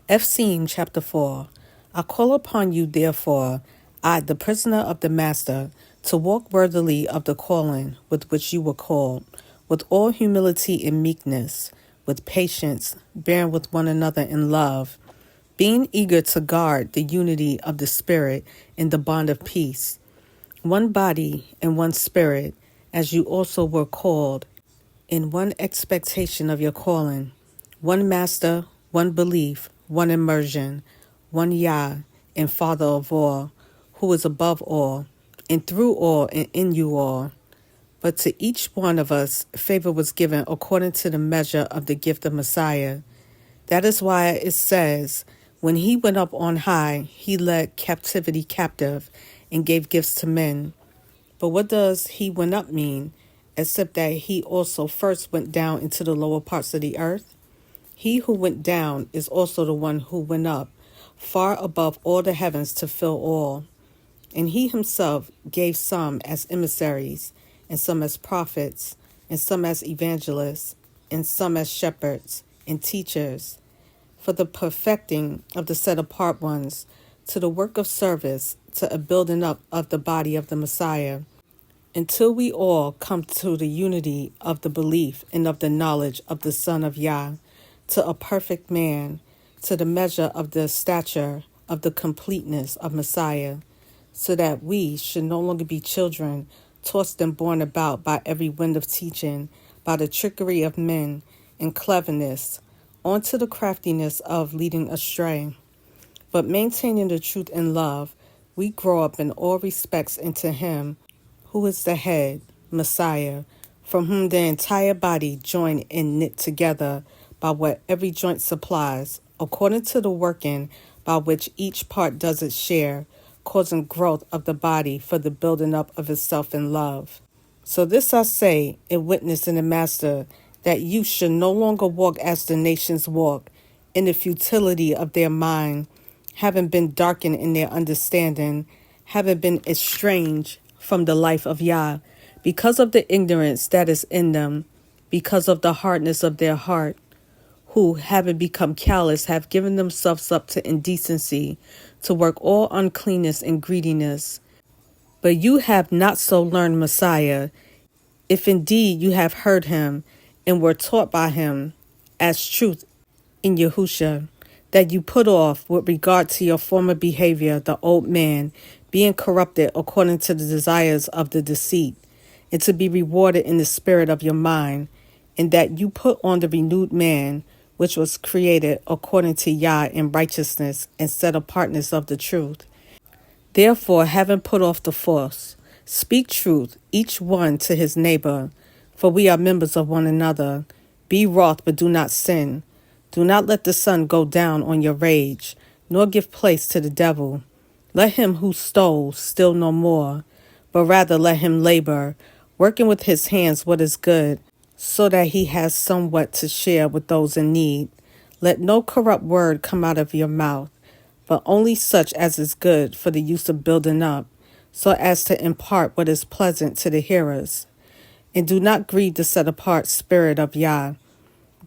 Eph'siyim chapter 4. I call upon you, therefore, I, the prisoner of the Master, to walk worthily of the calling with which you were called, with all humility and meekness, with patience, bearing with one another in love, being eager to guard the unity of the Spirit in the bond of peace. One body and one Spirit, as you also were called, in one expectation of your calling, one Master, one belief, one immersion, one Yah, and Father of all, who is above all, and through all, and in you all. But to each one of us favor was given according to the measure of the gift of Messiah. That is why it says, when he went up on high, he led captivity captive and gave gifts to men. But what does he went up mean, except that he also first went down into the lower parts of the earth? He who went down is also the one who went up, far above all the heavens to fill all. And he himself gave some as emissaries, and some as prophets, and some as evangelists, and some as shepherds and teachers, for the perfecting of the set apart ones, to the work of service, to a building up of the body of the Messiah, until we all come to the unity of the belief and of the knowledge of the Son of Yah, to a perfect man, to the measure of the stature of the completeness of Messiah, so that we should no longer be children, tossed and borne about by every wind of teaching, by the trickery of men and cleverness, on to the craftiness of leading astray. But maintaining the truth in love, we grow up in all respects into him who is the head, Messiah, from whom the entire body joined and knit together by what every joint supplies, according to the working by which each part does its share, causing growth of the body for the building up of itself in love. So this I say, and witness in the Master, that you should no longer walk as the nations walk, in the futility of their mind, having been darkened in their understanding, having been estranged from the life of Yah, because of the ignorance that is in them, because of the hardness of their heart, who, having become callous, have given themselves up to indecency, to work all uncleanness and greediness. But you have not so learned Messiah, if indeed you have heard him, and were taught by him, as truth in Yahusha, that you put off, with regard to your former behavior, the old man, being corrupted according to the desires of the deceit, and to be rewarded in the spirit of your mind, and that you put on the renewed man, which was created according to Yah in righteousness and set apartness of the truth. Therefore, having put off the false, speak truth, each one to his neighbor, for we are members of one another. Be wroth, but do not sin. Do not let the sun go down on your rage, nor give place to the devil. Let him who stole steal no more, but rather let him labor, working with his hands what is good, so that he has somewhat to share with those in need. Let no corrupt word come out of your mouth, but only such as is good for the use of building up, so as to impart what is pleasant to the hearers. And do not grieve the set-apart Spirit of Yah,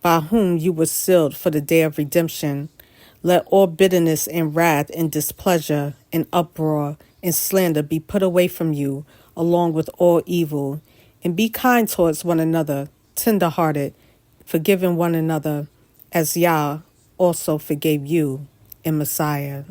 by whom you were sealed for the day of redemption. Let all bitterness and wrath and displeasure and uproar and slander be put away from you, along with all evil. And be kind towards one another, tender-hearted, forgiving one another, as Yah also forgave you in Messiah.